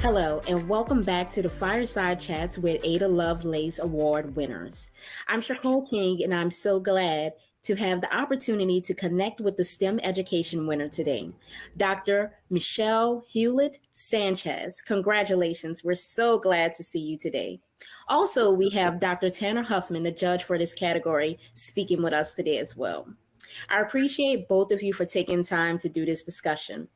Hello, and welcome back to the Fireside Chats with Ada Lovelace Award winners. I'm Shercole King, and I'm so glad to have the opportunity to connect with the STEM education winner today, Dr. Michelle Hewlett Sanchez. Congratulations. We're so glad to see you today. Also, we have Dr. Tanner Huffman, the judge for this category, speaking with us today as well. I appreciate both of you for taking time to do this discussion.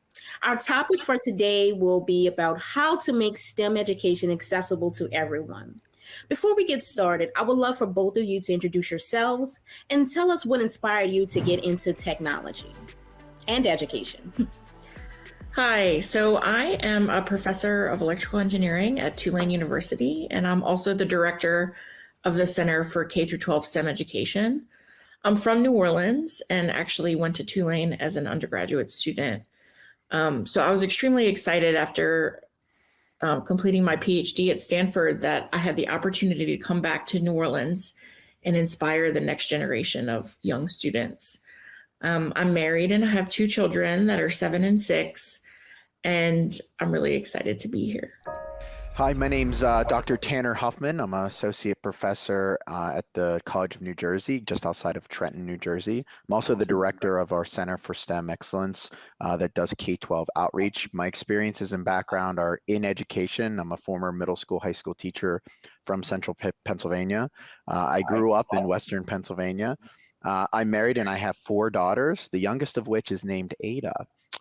Our topic for today will be about how to make STEM education accessible to everyone. Before we get started, I would love for both of you to introduce yourselves and tell us what inspired you to get into technology and education. Hi, so I am a professor of electrical engineering at Tulane University, and I'm also the director of the Center for K-12 STEM Education. I'm from New Orleans and actually went to Tulane as an undergraduate student. So I was extremely excited after completing my PhD at Stanford that I had the opportunity to come back to New Orleans and inspire the next generation of young students. I'm married and I have two children that are 7 and 6, and I'm really excited to be here. Hi, my name's Dr. Tanner Huffman. I'm an associate professor at the College of New Jersey, just outside of Trenton, New Jersey. I'm also the director of our Center for STEM Excellence that does K-12 outreach. My experiences and background are in education. I'm a former middle school, high school teacher from central Pennsylvania. I grew up in Western Pennsylvania. I'm married and I have 4 daughters, the youngest of which is named Ada.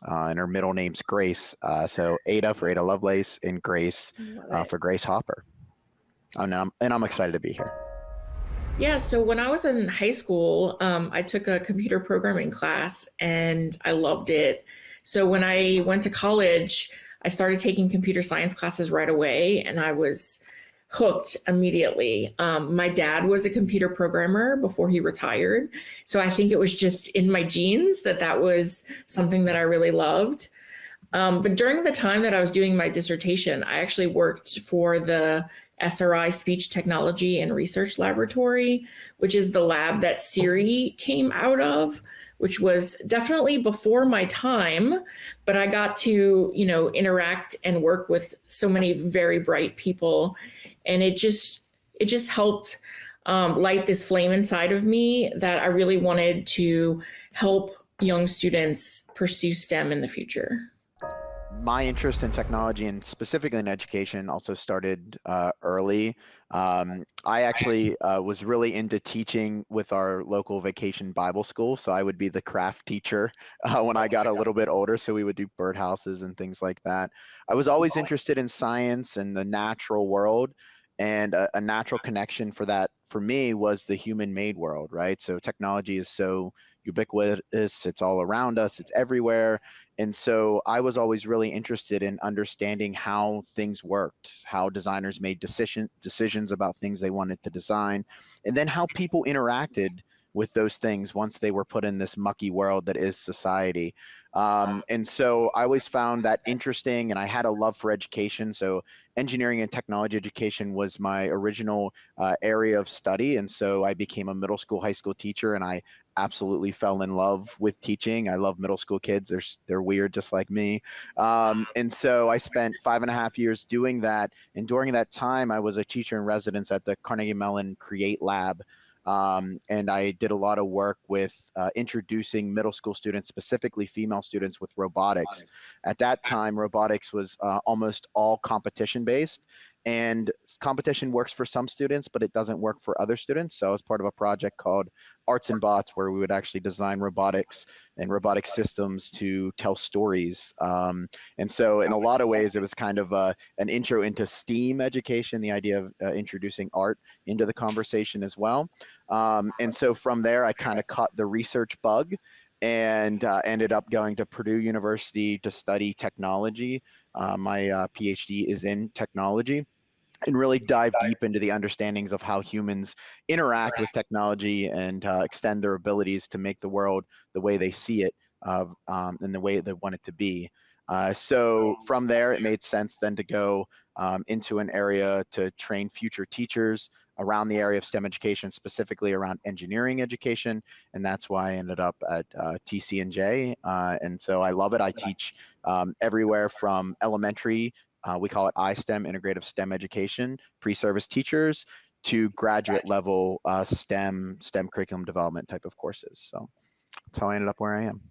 And her middle name's Grace. So Ada for Ada Lovelace and Grace for Grace Hopper. And I'm excited to be here. Yeah, so when I was in high school, I took a computer programming class and I loved it. So when I went to college, I started taking computer science classes right away and I was hooked immediately. My dad was a computer programmer before he retired. So I think it was just in my genes that was something that I really loved. But during the time that I was doing my dissertation, I actually worked for the SRI Speech Technology and Research Laboratory, which is the lab that Siri came out of, which was definitely before my time, but I got to, interact and work with so many very bright people. And it just helped light this flame inside of me that I really wanted to help young students pursue STEM in the future. My interest in technology and specifically in education also started early. I actually was really into teaching with our local vacation Bible school. So I would be the craft teacher when I got a little bit older. So we would do birdhouses and things like that. I was always interested in science and the natural world, and a natural connection for that for me was the human-made world, right? So technology is so ubiquitous, it's all around us, it's everywhere. And so I was always really interested in understanding how things worked, how designers made decisions about things they wanted to design, and then how people interacted with those things once they were put in this mucky world that is society. And so I always found that interesting, and I had a love for education. So engineering and technology education was my original area of study. And so I became a middle school, high school teacher, and I absolutely fell in love with teaching. I love middle school kids. They're weird just like me. And so I spent 5.5 years doing that. And during that time, I was a teacher in residence at the Carnegie Mellon Create Lab. And I did a lot of work with introducing middle school students, specifically female students, with robotics. At that time, robotics was almost all competition based. And competition works for some students, but it doesn't work for other students. So I was part of a project called Arts and Bots, where we would actually design robotics and robotic systems to tell stories. And so in a lot of ways, it was kind of an intro into STEAM education, the idea of introducing art into the conversation as well. And so from there, I kind of caught the research bug and ended up going to Purdue University to study technology. My PhD is in technology, and really dive deep into the understandings of how humans interact with technology and extend their abilities to make the world the way they see it and the way they want it to be. So from there, it made sense then to go into an area to train future teachers around the area of STEM education, specifically around engineering education, and that's why I ended up at TC&J. And so I love it. I teach everywhere from elementary we call it iSTEM, Integrative STEM Education, pre-service teachers to graduate level STEM curriculum development type of courses. So that's how I ended up where I am.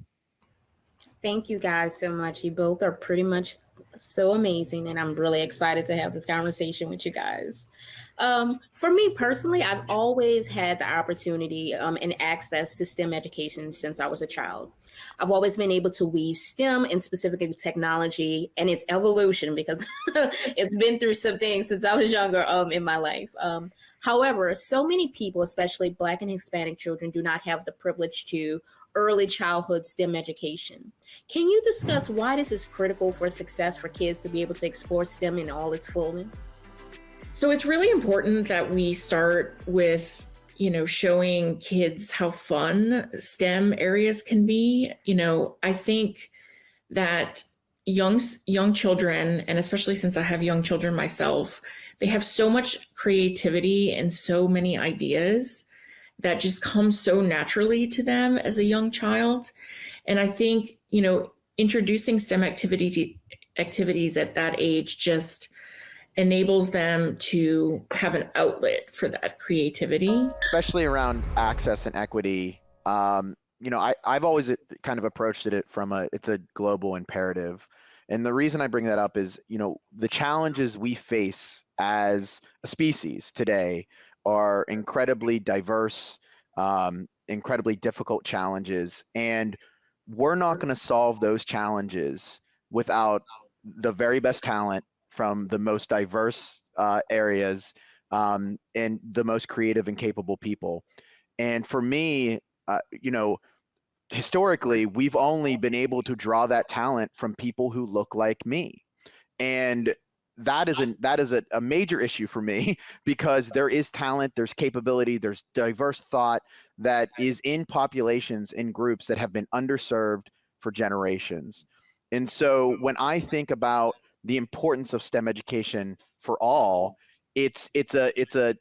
Thank you guys so much. You both are pretty much so amazing, and I'm really excited to have this conversation with you guys. For me personally, I've always had the opportunity and access to STEM education since I was a child. I've always been able to weave STEM and specifically technology and its evolution because it's been through some things since I was younger in my life. However, so many people, especially Black and Hispanic children, do not have the privilege to early childhood STEM education. Can you discuss why this is critical for success for kids to be able to explore STEM in all its fullness? So it's really important that we start with, showing kids how fun STEM areas can be. I think that young children, and especially since I have young children myself, they have so much creativity and so many ideas that just come so naturally to them as a young child. And I think, introducing STEM activities at that age just enables them to have an outlet for that creativity. Especially around access and equity. I've always kind of approached it from it's a global imperative. And the reason I bring that up is, the challenges we face as a species today are incredibly diverse, incredibly difficult challenges. And we're not going to solve those challenges without the very best talent from the most diverse areas and the most creative and capable people. And for me, historically, we've only been able to draw that talent from people who look like me. And that is a major issue for me because there is talent, there's capability, there's diverse thought that is in populations, in groups that have been underserved for generations. And so when I think about the importance of STEM education for all, it's a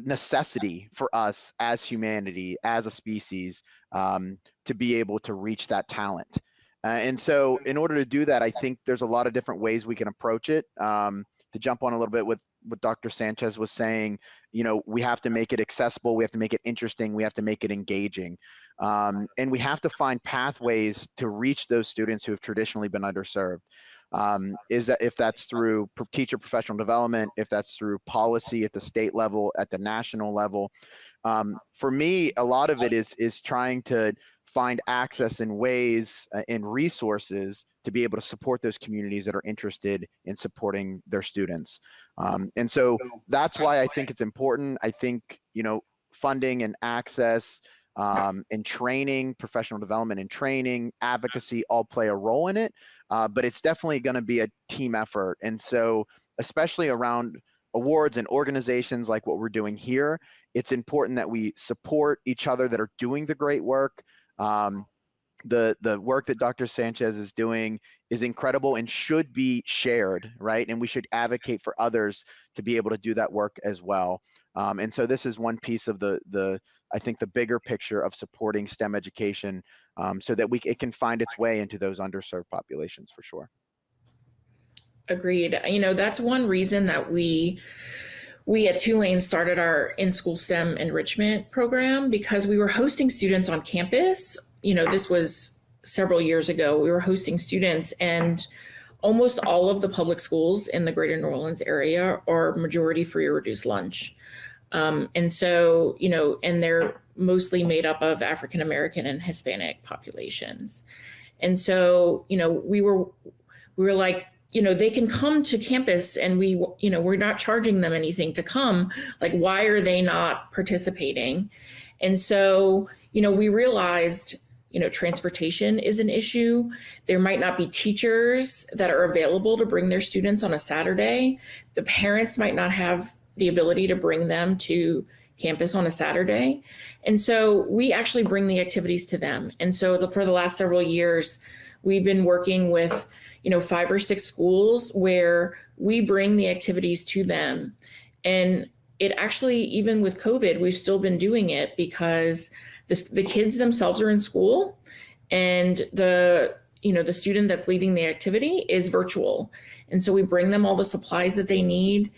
necessity for us as humanity, as a species, to be able to reach that talent. And so in order to do that, I think there's a lot of different ways we can approach it. To jump on a little bit with what Dr. Sanchez was saying, we have to make it accessible, we have to make it interesting, we have to make it engaging. And we have to find pathways to reach those students who have traditionally been underserved. If that's through teacher professional development, if that's through policy at the state level, at the national level. For me, a lot of it is trying to find access and ways and resources to be able to support those communities that are interested in supporting their students. And so that's why I think it's important. I think, funding and access and training, professional development and training, advocacy all play a role in it, but it's definitely going to be a team effort. And so especially around awards and organizations like what we're doing here, it's important that we support each other that are doing the great work. The work that Dr. Sanchez is doing is incredible and should be shared, right? And we should advocate for others to be able to do that work as well. And so this is one piece of I think the bigger picture of supporting STEM education, so that it can find its way into those underserved populations for sure. Agreed. That's one reason that we at Tulane started our in-school STEM enrichment program, because we were hosting students on campus. This was several years ago. We were hosting students, and almost all of the public schools in the greater New Orleans area are majority free or reduced lunch. And so, and they're mostly made up of African American and Hispanic populations. And so, we were like, they can come to campus and we're not charging them anything to come. Like, why are they not participating? And so, we realized, transportation is an issue. There might not be teachers that are available to bring their students on a Saturday. The parents might not have the ability to bring them to campus on a Saturday. And so we actually bring the activities to them. And so for the last several years, we've been working with, 5 or 6 schools where we bring the activities to them. And it actually, even with COVID, we've still been doing it because the kids themselves are in school, and the the student that's leading the activity is virtual. And so we bring them all the supplies that they need.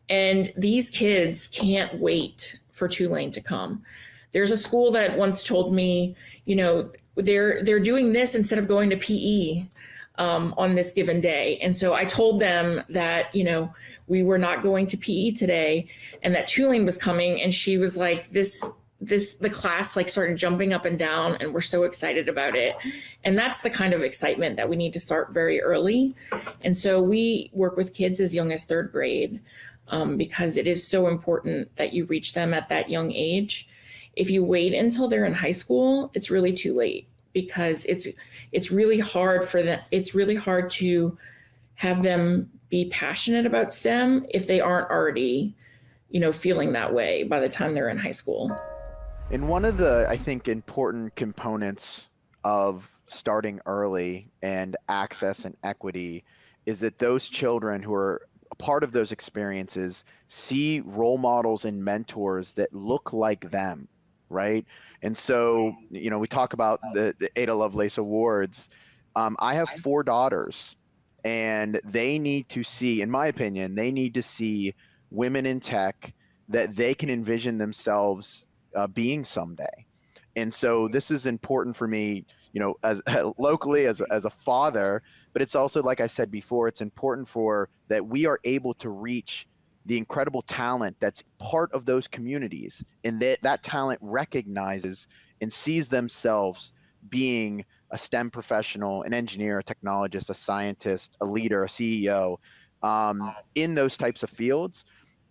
And these kids can't wait for Tulane to come. There's a school that once told me, they're doing this instead of going to PE on this given day. And so I told them that, we were not going to PE today and that Tulane was coming. And she was like, the class like started jumping up and down and we're so excited about it. And that's the kind of excitement that we need to start very early. And so we work with kids as young as third grade because it is so important that you reach them at that young age. If you wait until they're in high school, it's really too late because it's really hard for them. It's really hard to have them be passionate about STEM if they aren't already, feeling that way by the time they're in high school. And one of the, I think, important components of starting early and access and equity is that those children who are a part of those experiences see role models and mentors that look like them, right? And so, we talk about the Ada Lovelace Awards. I have 4 daughters, and they need to see, in my opinion, they need to see women in tech that they can envision themselves being someday. And so this is important for me, as locally as a father, but it's also, like I said before, it's important for that we are able to reach the incredible talent that's part of those communities, and that talent recognizes and sees themselves being a STEM professional, an engineer, a technologist, a scientist, a leader, a CEO, in those types of fields,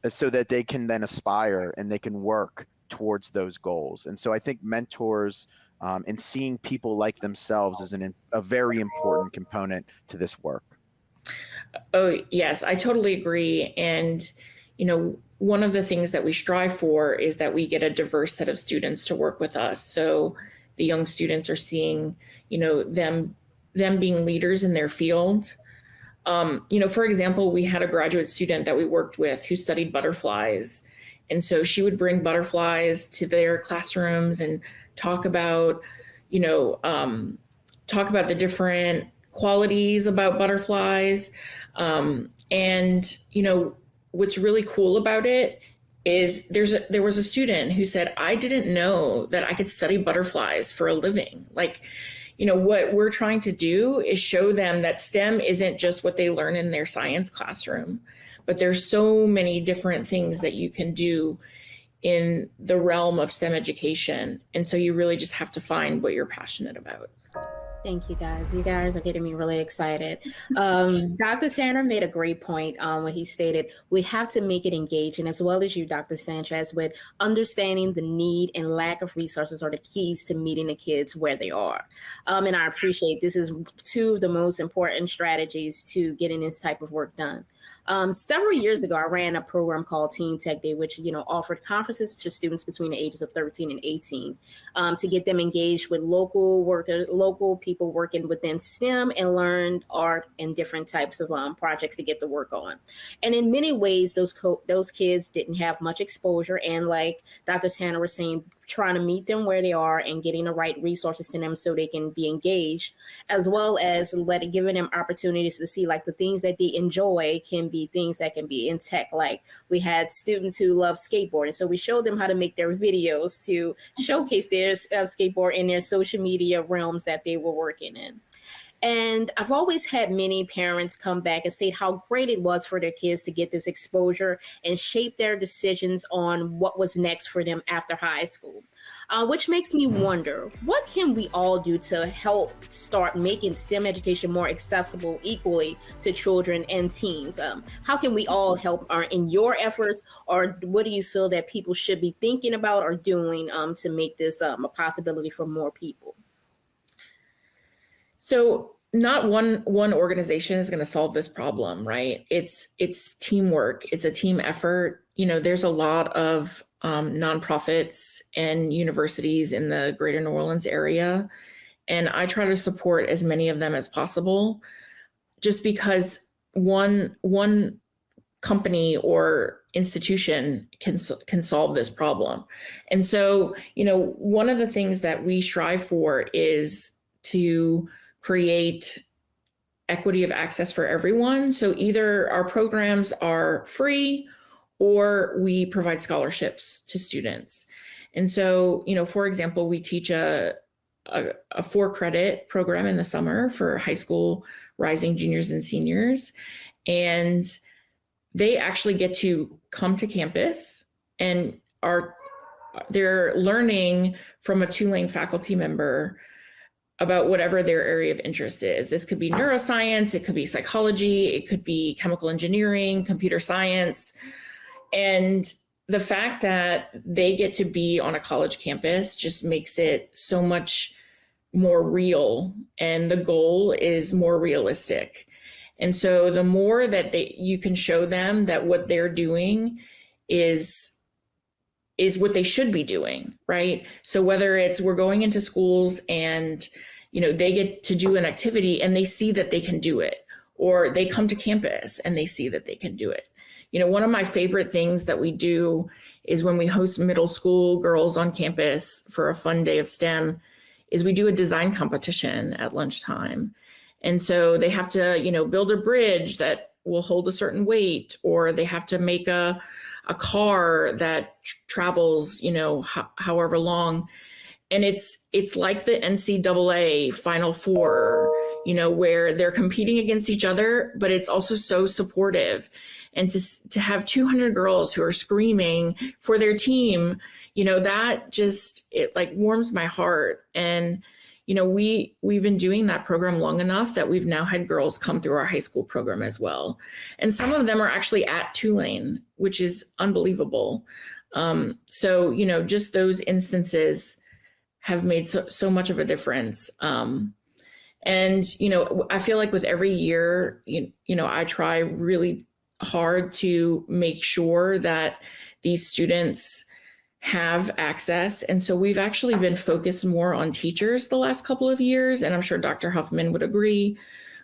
so that they can then aspire and they can work towards those goals. And so I think mentors and seeing people like themselves is a very important component to this work. Oh, yes, I totally agree. And, one of the things that we strive for is that we get a diverse set of students to work with us. So the young students are seeing, them being leaders in their field. For example, we had a graduate student that we worked with who studied butterflies. And so she would bring butterflies to their classrooms and talk about the different qualities about butterflies. What's really cool about it is there was a student who said, I didn't know that I could study butterflies for a living. What we're trying to do is show them that STEM isn't just what they learn in their science classroom, but there's so many different things that you can do in the realm of STEM education. And so you really just have to find what you're passionate about. Thank you, guys. You guys are getting me really excited. Dr. Tanner made a great point when he stated we have to make it engaging, as well as you, Dr. Sanchez, with understanding the need and lack of resources are the keys to meeting the kids where they are. And I appreciate this is 2 of the most important strategies to getting this type of work done. Several years ago, I ran a program called Teen Tech Day, which, offered conferences to students between the ages of 13 and 18 to get them engaged with local people working within STEM and learn art and different types of projects to get the work on. And in many ways, those kids didn't have much exposure. And like Dr. Tanner was saying, trying to meet them where they are and getting the right resources to them so they can be engaged, as well as giving them opportunities to see like the things that they enjoy can be things that can be in tech. Like we had students who love skateboarding, so we showed them how to make their videos to showcase their skateboard in their social media realms that they were working in. And I've always had many parents come back and state how great it was for their kids to get this exposure and shape their decisions on what was next for them after high school, which makes me wonder, what can we all do to help start making STEM education more accessible equally to children and teens? How can we all help in your efforts, or what do you feel that people should be thinking about or doing to make this a possibility for more people? So not one organization is going to solve this problem, right? It's teamwork. It's a team effort. There's a lot of nonprofits and universities in the greater New Orleans area, and I try to support as many of them as possible, just because one company or institution can solve this problem. And so, one of the things that we strive for is to create equity of access for everyone. So either our programs are free or we provide scholarships to students. And so, for example, we teach a 4-credit program in the summer for high school rising juniors and seniors. And they actually get to come to campus and they're learning from a Tulane faculty member about whatever their area of interest is. This could be neuroscience, it could be psychology, it could be chemical engineering, computer science. And the fact that they get to be on a college campus just makes it so much more real, and the goal is more realistic. And so the more that you can show them that what they're doing is what they should be doing, right? So whether it's we're going into schools and they get to do an activity and they see that they can do it, or they come to campus and they see that they can do it. One of my favorite things that we do is when we host middle school girls on campus for a fun day of STEM is we do a design competition at lunchtime. And so they have to, build a bridge that will hold a certain weight, or they have to make a car that travels, however long. And it's like the NCAA Final Four, where they're competing against each other, but it's also so supportive. And to have 200 girls who are screaming for their team, that just, it like warms my heart. And, we've been doing that program long enough that we've now had girls come through our high school program as well. And some of them are actually at Tulane, which is unbelievable. So, just those instances have made so much of a difference. And, I feel like with every year, I try really hard to make sure that these students have access. And so we've actually been focused more on teachers the last couple of years. And I'm sure Dr. Huffman would agree.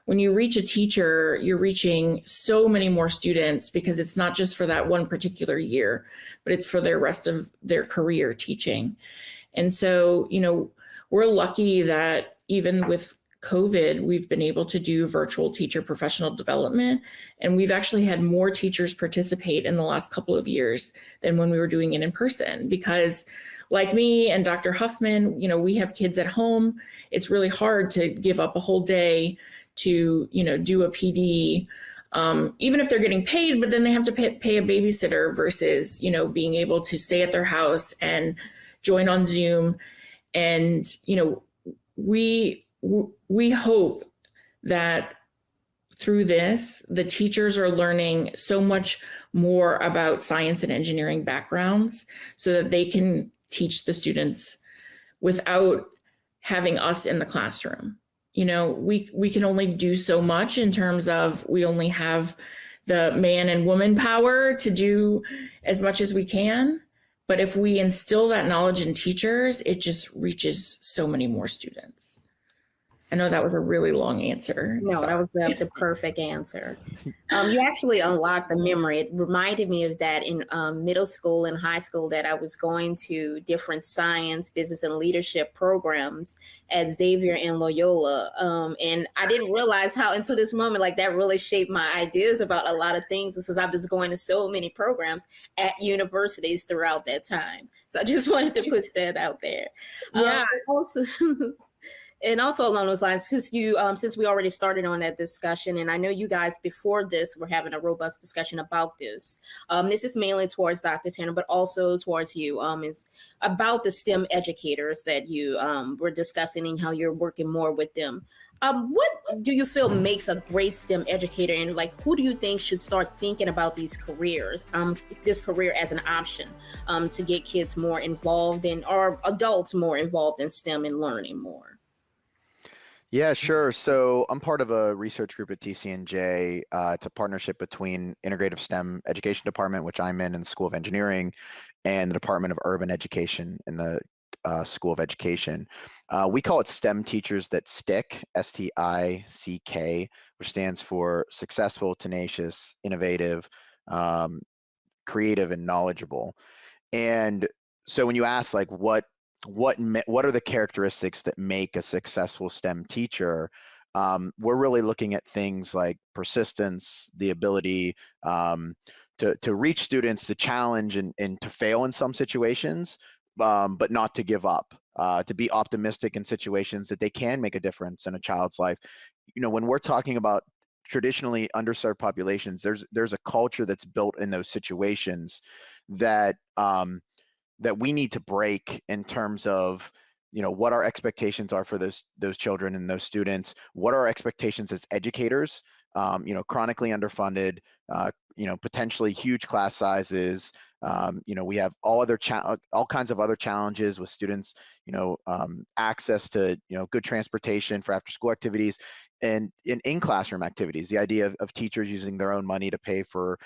When you reach a teacher, you're reaching so many more students, because it's not just for that one particular year, but it's for the rest of their career teaching. And so, we're lucky that even with COVID, we've been able to do virtual teacher professional development. And we've actually had more teachers participate in the last couple of years than when we were doing it in person, because like me and Dr. Huffman, we have kids at home. It's really hard to give up a whole day to, do a PD, even if they're getting paid, but then they have to pay a babysitter versus, being able to stay at their house and join on Zoom. And, we hope that through this, the teachers are learning so much more about science and engineering backgrounds so that they can teach the students without having us in the classroom. We can only do so much in terms of we only have the man and woman power to do as much as we can. But if we instill that knowledge in teachers, it just reaches so many more students. I know that was a really long answer. No, that was the perfect answer. You actually unlocked the memory. It reminded me of that in middle school and high school, that I was going to different science, business, and leadership programs at Xavier and Loyola. And I didn't realize how until this moment, like that really shaped my ideas about a lot of things, since I was going to so many programs at universities throughout that time. So I just wanted to push that out there. Yeah. And also along those lines, since we already started on that discussion, and I know you guys before this were having a robust discussion about this. This is mainly towards Dr. Tanner, but also towards you. It's about the STEM educators that you were discussing and how you're working more with them. What do you feel makes a great STEM educator, and like who do you think should start thinking about these careers, this career as an option to get kids more involved in, or adults more involved in STEM and learning more? Yeah, sure. So I'm part of a research group at TCNJ. It's a partnership between Integrative STEM Education Department, which I'm in the School of Engineering, and the Department of Urban Education in the School of Education. We call it STEM Teachers That Stick, STICK, which stands for Successful, Tenacious, Innovative, Creative, and Knowledgeable. And so when you ask like what what are the characteristics that make a successful STEM teacher, we're really looking at things like persistence, the ability to reach students, to challenge and to fail in some situations, but not to give up, to be optimistic in situations that they can make a difference in a child's life. When we're talking about traditionally underserved populations, there's a culture that's built in those situations that that we need to break in terms of what our expectations are for those children and those students, what are our expectations as educators, chronically underfunded, potentially huge class sizes. We have all kinds of other challenges with students, access to good transportation for after school activities and in classroom activities, the idea of teachers using their own money to pay for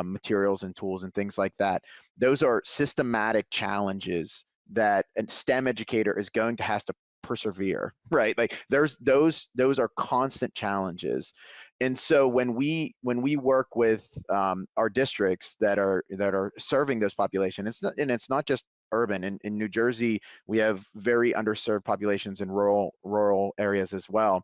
materials and tools and things like that. Those are systematic challenges that a STEM educator is going to have to persevere, right? Like those are constant challenges. And so when we work with our districts that are serving those populations, it's not just urban. In New Jersey, we have very underserved populations in rural areas as well,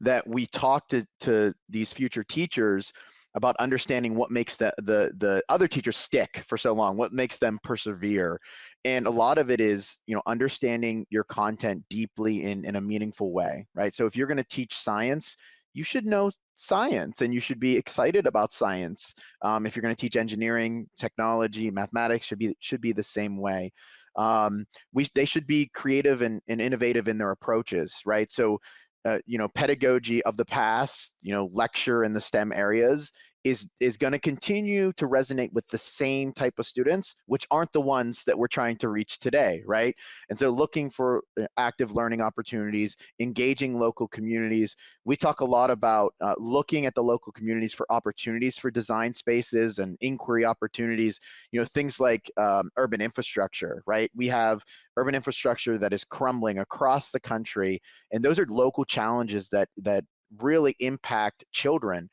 that we talk to these future teachers about understanding what makes the other teachers stick for so long, what makes them persevere. And a lot of it is, understanding your content deeply in a meaningful way, right? So if you're going to teach science, you should know science and you should be excited about science. If you're going to teach engineering, technology, mathematics, should be the same way. They should be creative and innovative in their approaches, right? So pedagogy of the past, lecture in the STEM areas is going to continue to resonate with the same type of students, which aren't the ones that we're trying to reach today, right? And so looking for active learning opportunities, engaging local communities. We talk a lot about looking at the local communities for opportunities for design spaces and inquiry opportunities, things like urban infrastructure, right? We have urban infrastructure that is crumbling across the country, and those are local challenges that really impact children.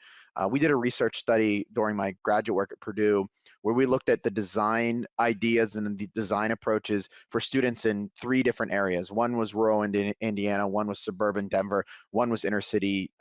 We did a research study during my graduate work at Purdue where we looked at the design ideas and the design approaches for students in 3 different areas. One was rural Indiana, one was suburban Denver, one was inner city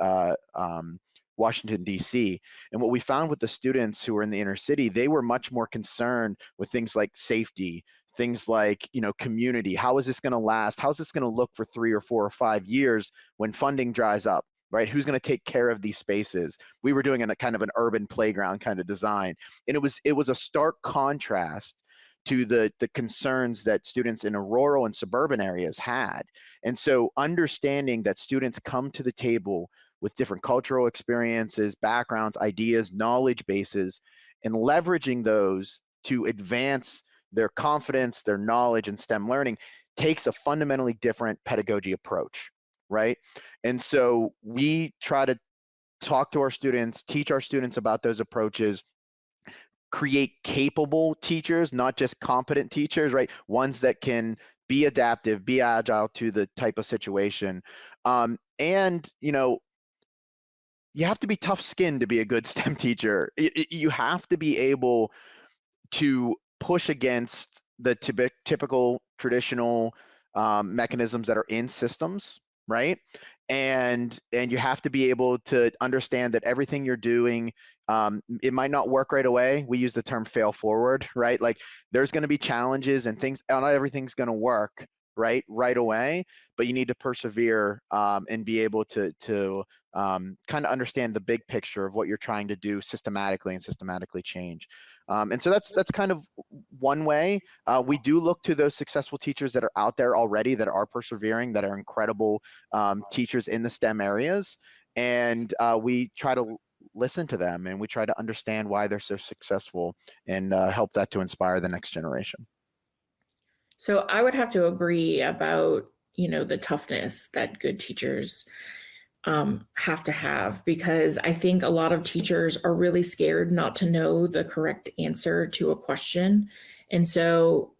Washington, D.C. And what we found with the students who were in the inner city, they were much more concerned with things like safety, things like, community. How is this going to last? How is this going to look for 3 or 4 or 5 years when funding dries up? Right? Who's going to take care of these spaces? We were doing a kind of an urban playground kind of design. And it was a stark contrast to the concerns that students in rural and suburban areas had. And so understanding that students come to the table with different cultural experiences, backgrounds, ideas, knowledge bases, and leveraging those to advance their confidence, their knowledge, and STEM learning takes a fundamentally different pedagogy approach. Right? And so we try to talk to our students, teach our students about those approaches, create capable teachers, not just competent teachers, right? Ones that can be adaptive, be agile to the type of situation. And, you have to be tough-skinned to be a good STEM teacher. You have to be able to push against the typical traditional mechanisms that are in systems, right? And you have to be able to understand that everything you're doing, it might not work right away. We use the term fail forward, right? Like there's going to be challenges and things, not everything's going to work right away, but you need to persevere and be able to kind of understand the big picture of what you're trying to do systematically change. And so that's kind of one way. We do look to those successful teachers that are out there already, that are persevering, that are incredible teachers in the STEM areas. And we try to listen to them and we try to understand why they're so successful and help that to inspire the next generation. So I would have to agree about, the toughness that good teachers have to have, because I think a lot of teachers are really scared not to know the correct answer to a question. And so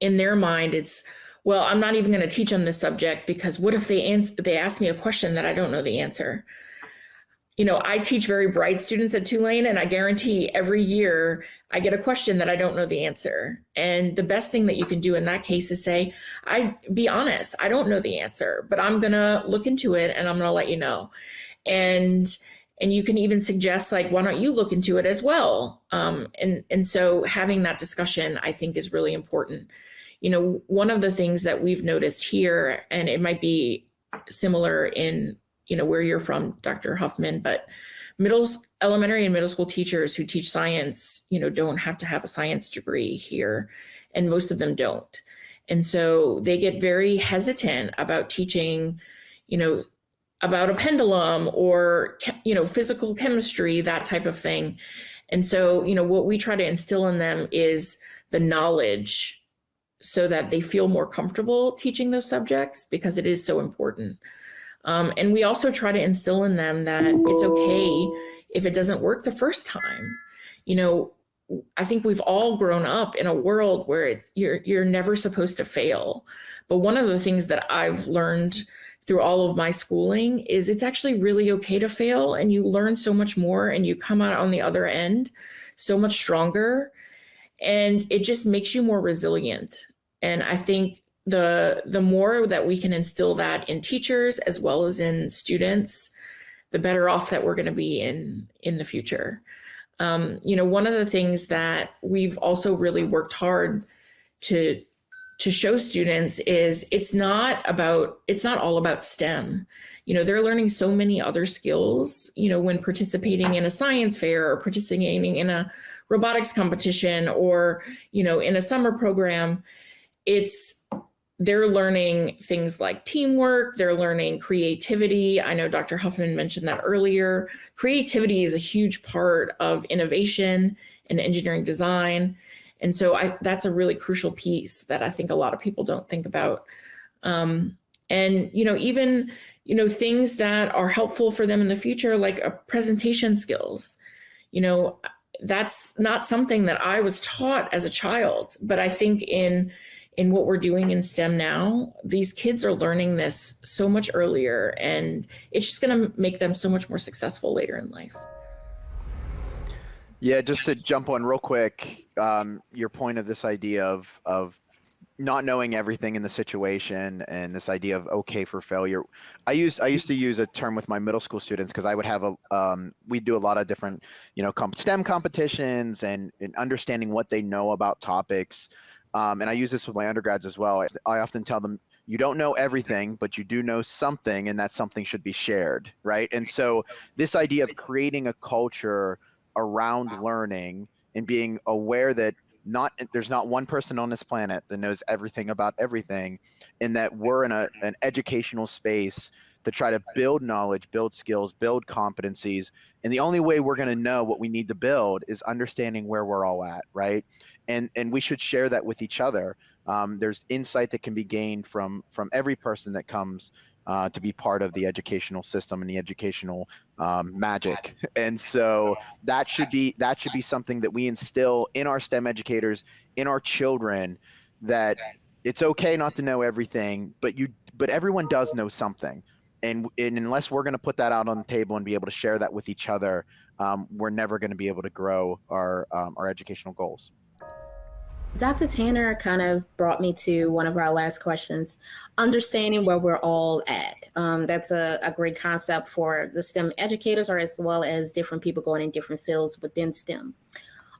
in their mind, it's, well, I'm not even going to teach them this subject because what if they ask me a question that I don't know the answer? I teach very bright students at Tulane, and I guarantee every year I get a question that I don't know the answer. And the best thing that you can do in that case is say, be honest, I don't know the answer, but I'm going to look into it and I'm going to let you know. And you can even suggest, like, why don't you look into it as well? And so having that discussion, I think, is really important. One of the things that we've noticed here, and it might be similar in where you're from, Dr. Huffman, but elementary and middle school teachers who teach science, don't have to have a science degree here, and most of them don't. And so they get very hesitant about teaching, about a pendulum or, physical chemistry, that type of thing. And so, what we try to instill in them is the knowledge so that they feel more comfortable teaching those subjects, because it is so important. And we also try to instill in them that it's okay if it doesn't work the first time. I think we've all grown up in a world where you're never supposed to fail. But one of the things that I've learned through all of my schooling is it's actually really okay to fail, and you learn so much more and you come out on the other end so much stronger, and it just makes you more resilient. And I think the more that we can instill that in teachers as well as in students, the better off that we're going to be in the future. One of the things that we've also really worked hard to show students is it's not all about STEM. They're learning so many other skills, when participating in a science fair or participating in a robotics competition or, in a summer program. They're learning things like teamwork, they're learning creativity. I know Dr. Huffman mentioned that earlier. Creativity is a huge part of innovation and engineering design. And so that's a really crucial piece that I think a lot of people don't think about. And, even, things that are helpful for them in the future, like presentation skills. That's not something that I was taught as a child, but I think in what we're doing in STEM now, these kids are learning this so much earlier, and it's just going to make them so much more successful later in life. Yeah, just to jump on real quick, your point of this idea of not knowing everything in the situation and this idea of okay for failure. I used to use a term with my middle school students, because I would have we do a lot of different, STEM competitions and understanding what they know about topics. And I use this with my undergrads as well. I often tell them, you don't know everything, but you do know something, and that something should be shared, right? And so this idea of creating a culture around learning and being aware that there's not one person on this planet that knows everything about everything, and that we're in an educational space to try to build knowledge, build skills, build competencies. And the only way we're going to know what we need to build is understanding where we're all at, right? And we should share that with each other. There's insight that can be gained from every person that comes to be part of the educational system and the educational magic. And so that should be something that we instill in our STEM educators, in our children, that it's okay not to know everything, but everyone does know something. And unless we're going to put that out on the table and be able to share that with each other, we're never going to be able to grow our educational goals. Dr. Tanner kind of brought me to one of our last questions, understanding where we're all at. That's a great concept for the STEM educators, or as well as different people going in different fields within STEM.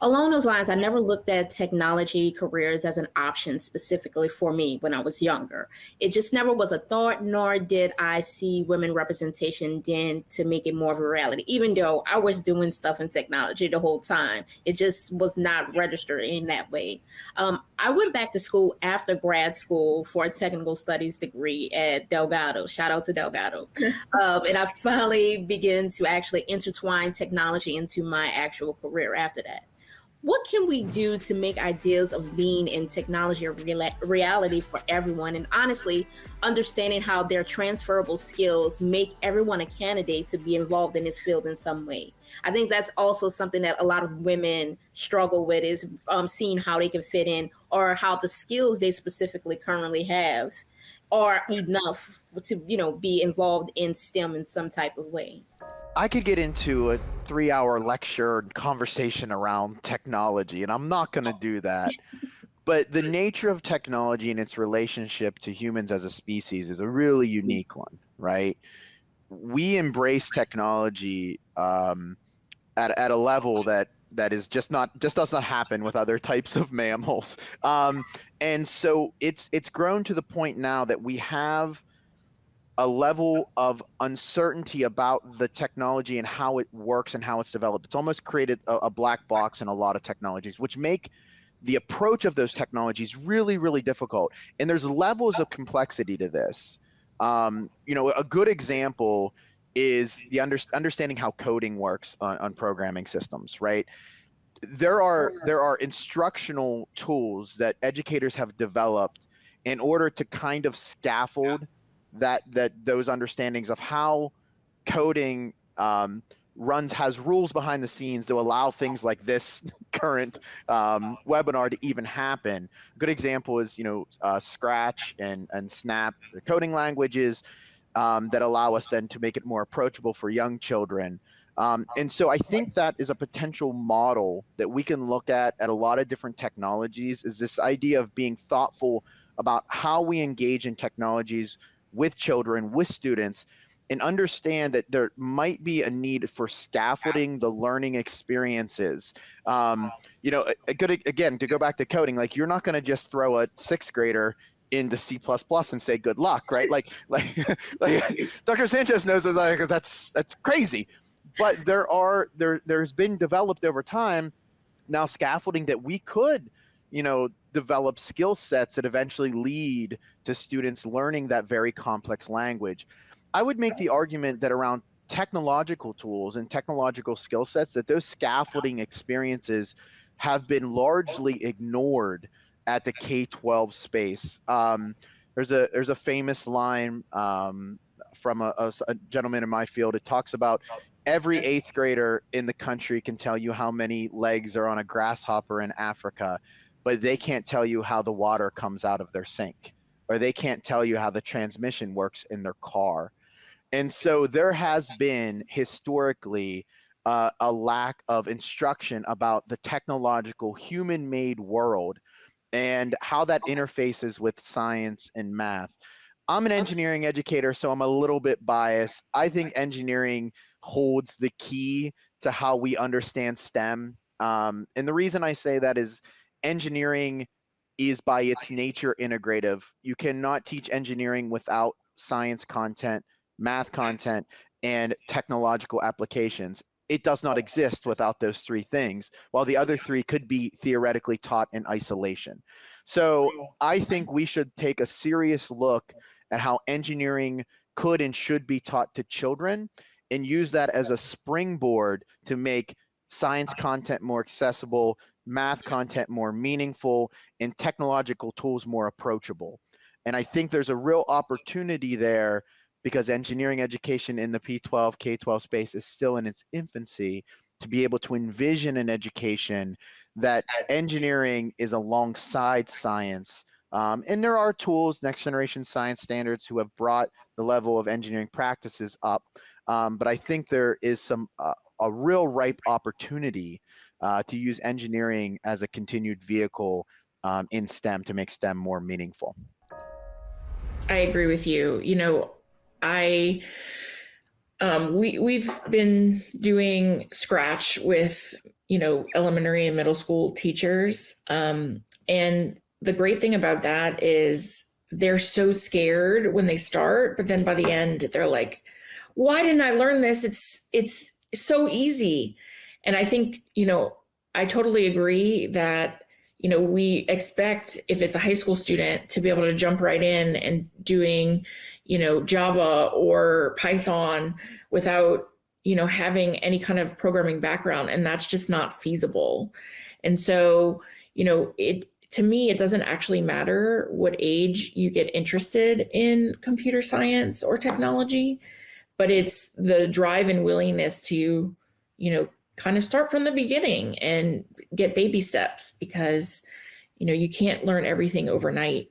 Along those lines, I never looked at technology careers as an option specifically for me when I was younger. It just never was a thought, nor did I see women representation then to make it more of a reality, even though I was doing stuff in technology the whole time. It just was not registered in that way. I went back to school after grad school for a technical studies degree at Delgado. Shout out to Delgado. And I finally began to actually intertwine technology into my actual career after that. What can we do to make ideas of being in technology a reality for everyone? And honestly, understanding how their transferable skills make everyone a candidate to be involved in this field in some way. I think that's also something that a lot of women struggle with, is seeing how they can fit in, or how the skills they specifically currently have are enough to, be involved in STEM in some type of way. I could get into a 3-hour lecture and conversation around technology, and I'm not going to do that. But the nature of technology and its relationship to humans as a species is a really unique one, right? We embrace technology at a level that is just does not happen with other types of mammals. And so it's grown to the point now that we have a level of uncertainty about the technology and how it works and how it's developed. It's almost created a black box in a lot of technologies, which make the approach of those technologies really, really difficult. And there's levels of complexity to this. A good example is the understanding how coding works on programming systems, right? There are instructional tools that educators have developed in order to kind of scaffold that those understandings of how coding has rules behind the scenes to allow things like this current webinar to even happen. A good example is Scratch and Snap, the coding languages that allow us then to make it more approachable for young children. And so I think that is a potential model that we can look at a lot of different technologies, is this idea of being thoughtful about how we engage in technologies with children, with students, and understand that there might be a need for scaffolding the learning experiences. Again, to go back to coding, like you're not going to just throw a sixth grader into C++ and say good luck, right? Like Dr. Sanchez knows that that's crazy. But there's been developed over time now scaffolding that we could, develop skill sets that eventually lead to students learning that very complex language. I would make the argument that around technological tools and technological skill sets, that those scaffolding experiences have been largely ignored at the K-12 space. There's a famous line from a gentleman in my field. It talks about every eighth grader in the country can tell you how many legs are on a grasshopper in Africa, but they can't tell you how the water comes out of their sink, or they can't tell you how the transmission works in their car. And so there has been historically a lack of instruction about the technological human-made world and how that interfaces with science and math. I'm an engineering educator, so I'm a little bit biased. I think engineering holds the key to how we understand STEM. And the reason I say that is engineering is by its nature integrative. You cannot teach engineering without science content, math content, and technological applications. It does not exist without those three things, while the other three could be theoretically taught in isolation. So I think we should take a serious look at how engineering could and should be taught to children, and use that as a springboard to make science content more accessible, math content more meaningful, and technological tools more approachable. And I think there's a real opportunity there, because engineering education in the P12, K-12 space is still in its infancy, to be able to envision an education that engineering is alongside science. And there are tools, next generation science standards, who have brought the level of engineering practices up. But I think there is a real ripe opportunity to use engineering as a continued vehicle in STEM to make STEM more meaningful. I agree with you. We've been doing Scratch with elementary and middle school teachers, and the great thing about that is they're so scared when they start, but then by the end they're like, why didn't I learn this? It's so easy. And I think I totally agree that we expect, if it's a high school student, to be able to jump right in and doing Java or Python without having any kind of programming background, and that's just not feasible. And so to me, it doesn't actually matter what age you get interested in computer science or technology, but it's the drive and willingness to kind of start from the beginning and get baby steps, because you can't learn everything overnight.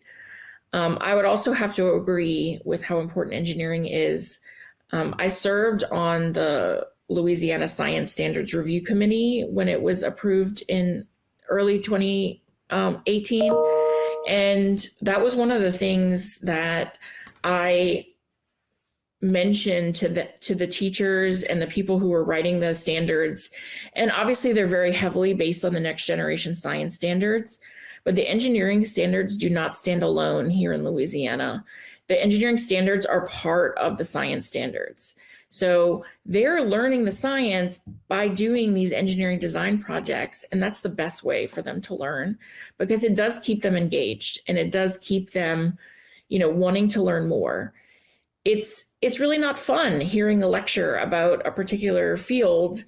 I would also have to agree with how important engineering is I served on the Louisiana Science Standards Review Committee when it was approved in early 2018. And that was one of the things that I mentioned to the teachers and the people who were writing those standards. And obviously they're very heavily based on the next generation science standards, but the engineering standards do not stand alone here in Louisiana. The engineering standards are part of the science standards. So they're learning the science by doing these engineering design projects. And that's the best way for them to learn, because it does keep them engaged and it does keep them, wanting to learn more. It's really not fun hearing a lecture about a particular field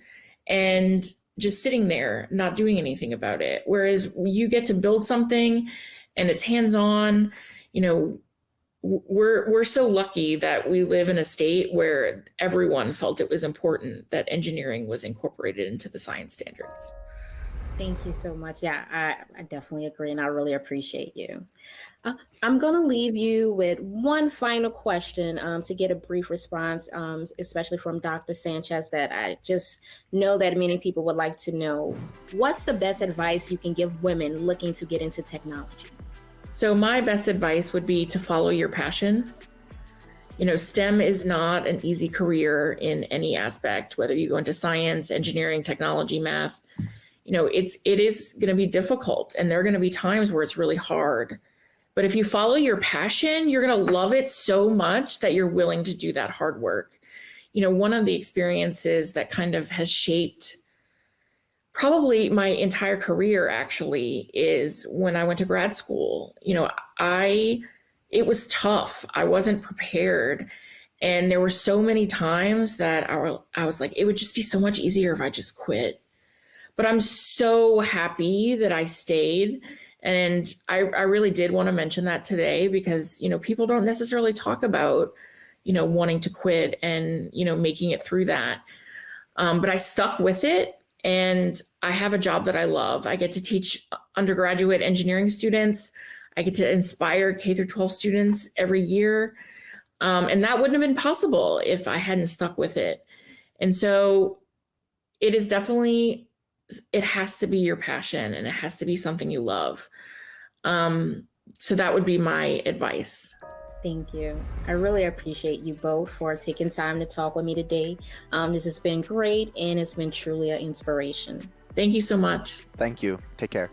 and just sitting there not doing anything about it. Whereas you get to build something and it's hands-on. We're so lucky that we live in a state where everyone felt it was important that engineering was incorporated into the science standards. Thank you so much. Yeah, I definitely agree, and I really appreciate you. I'm going to leave you with one final question to get a brief response, especially from Dr. Sanchez, that I just know that many people would like to know. What's the best advice you can give women looking to get into technology? So my best advice would be to follow your passion. STEM is not an easy career in any aspect, whether you go into science, engineering, technology, math. It is going to be difficult, and there are going to be times where it's really hard. But if you follow your passion, you're going to love it so much that you're willing to do that hard work. One of the experiences that kind of has shaped probably my entire career actually is when I went to grad school. It was tough. I wasn't prepared. And there were so many times that I was like, it would just be so much easier if I just quit. But I'm so happy that I stayed. And I really did want to mention that today because, people don't necessarily talk about, wanting to quit and, making it through that. But I stuck with it, and I have a job that I love. I get to teach undergraduate engineering students. I get to inspire K through 12 students every year. And that wouldn't have been possible if I hadn't stuck with it. And so it is definitely, it has to be your passion and it has to be something you love. So that would be my advice. Thank you. I really appreciate you both for taking time to talk with me today. This has been great, and it's been truly an inspiration. Thank you so much. Thank you. Take care.